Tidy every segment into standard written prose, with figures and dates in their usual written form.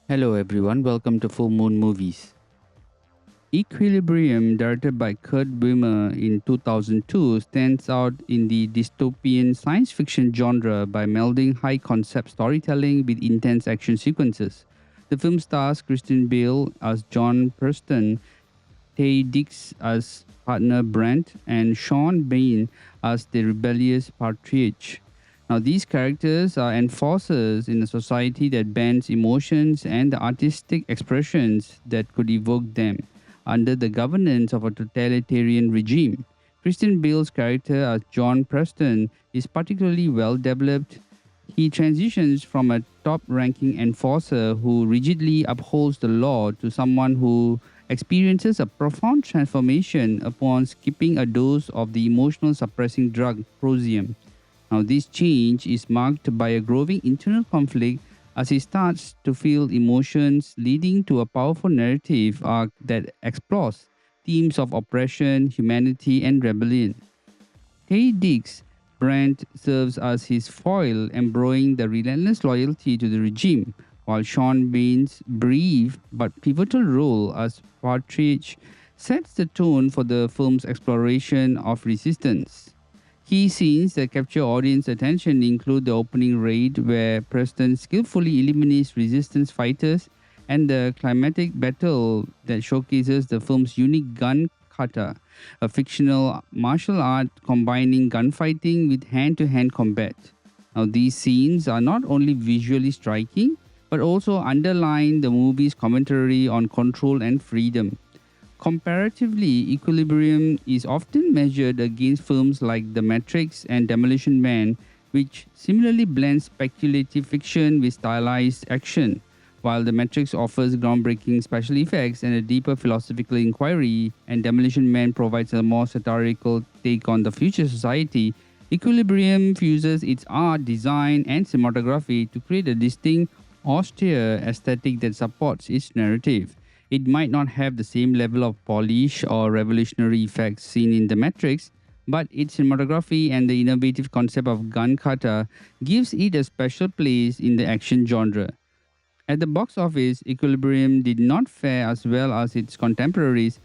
Hello everyone, welcome to Fullmoon Movies. Equilibrium, directed by Kurt Wimmer in 2002, stands out in the dystopian science fiction genre by melding high concept storytelling with intense action sequences. The film stars Christian Bale as John Preston, Taye Diggs as partner Brent, and Sean Bean as the rebellious Partridge. Now, these characters are enforcers in a society that bans emotions and the artistic expressions that could evoke them under the governance of a totalitarian regime. Christian Bale's character as John Preston is particularly well developed. He transitions from a top ranking enforcer who rigidly upholds the law to someone who experiences a profound transformation upon skipping a dose of the emotional suppressing drug Prosium. Now, this change is marked by a growing internal conflict as he starts to feel emotions, leading to a powerful narrative arc that explores themes of oppression, humanity, and rebellion. Tay Diggs' Brand serves as his foil, embodying the relentless loyalty to the regime, while Sean Bean's brief but pivotal role as Partridge sets the tone for the film's exploration of resistance. Key scenes that capture audience attention include the opening raid, where Preston skillfully eliminates resistance fighters, and the climatic battle that showcases the film's unique gun kata, a fictional martial art combining gunfighting with hand to hand combat. Now, these scenes are not only visually striking, but also underline the movie's commentary on control and freedom. Comparatively, Equilibrium is often measured against films like The Matrix and Demolition Man, which similarly blend speculative fiction with stylized action. While The Matrix offers groundbreaking special effects and a deeper philosophical inquiry, and Demolition Man provides a more satirical take on the future society, Equilibrium fuses its art, design, and cinematography to create a distinct, austere aesthetic that supports its narrative. It might not have the same level of polish or revolutionary effects seen in The Matrix, but its cinematography and the innovative concept of gun kata gives it a special place in the action genre. At the box office, Equilibrium did not fare as well as its contemporaries,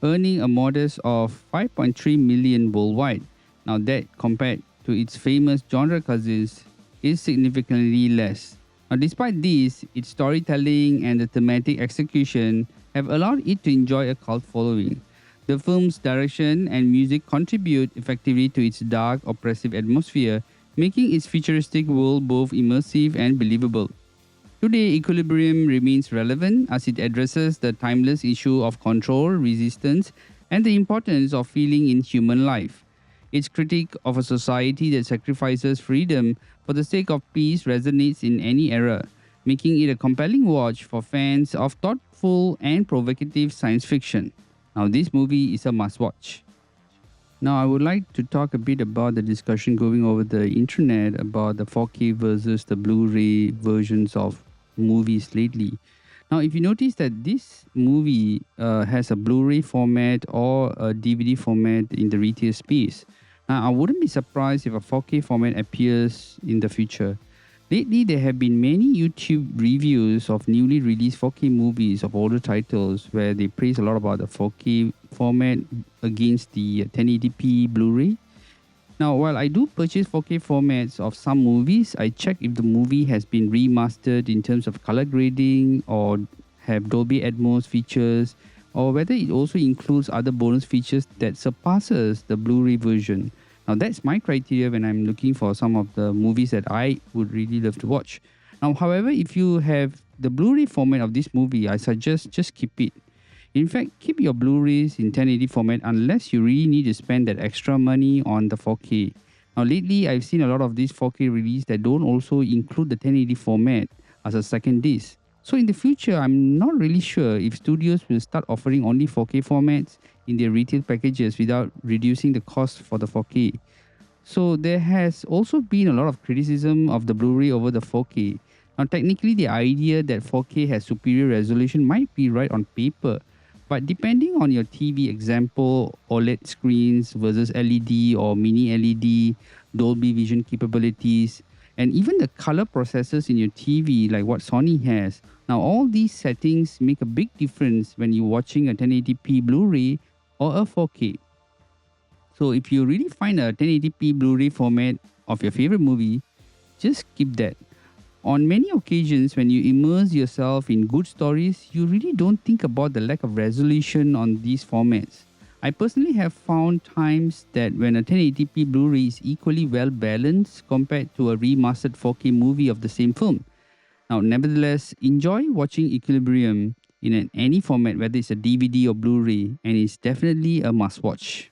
earning a modest of 5.3 million worldwide. Now that compared to its famous genre cousins is significantly less. Now despite this, its storytelling and the thematic execution have allowed it to enjoy a cult following. The film's direction and music contribute effectively to its dark, oppressive atmosphere, making its futuristic world both immersive and believable. Today, Equilibrium remains relevant as it addresses the timeless issue of control, resistance, and the importance of feeling in human life. Its critique of a society that sacrifices freedom for the sake of peace resonates in any era, making it a compelling watch for fans of thoughtful and provocative science fiction. Now, this movie is a must watch. Now, I would like to talk a bit about the discussion going over the internet about the 4K versus the Blu-ray versions of movies lately. Now, if you notice that this movie has a Blu-ray format or a DVD format in the retail space, now I wouldn't be surprised if a 4K format appears in the future. Lately, there have been many YouTube reviews of newly released 4K movies of older titles where they praise a lot about the 4K format against the 1080p Blu-ray. Now, while I do purchase 4K formats of some movies, I check if the movie has been remastered in terms of color grading or have Dolby Atmos features, or whether it also includes other bonus features that surpasses the Blu-ray version. Now, that's my criteria when I'm looking for some of the movies that I would really love to watch. Now, however, if you have the Blu-ray format of this movie, I suggest just keep it. In fact, keep your Blu-rays in 1080 format unless you really need to spend that extra money on the 4K. Now, lately, I've seen a lot of these 4K release that don't also include the 1080 format as a second disc. So in the future, I'm not really sure if studios will start offering only 4K formats in their retail packages without reducing the cost for the 4K. So there has also been a lot of criticism of the Blu-ray over the 4K. Now, technically, the idea that 4K has superior resolution might be right on paper, but depending on your TV example, OLED screens versus LED or mini LED, Dolby Vision capabilities, and even the color processors in your TV, like what Sony has. Now, all these settings make a big difference when you're watching a 1080p Blu-ray or a 4K. So, if you really find a 1080p Blu-ray format of your favorite movie, just keep that. On many occasions, when you immerse yourself in good stories, you really don't think about the lack of resolution on these formats. I personally have found times that when a 1080p Blu ray is equally well balanced compared to a remastered 4K movie of the same film. Now, nevertheless, enjoy watching Equilibrium in any format, whether it's a DVD or Blu ray, and it's definitely a must watch.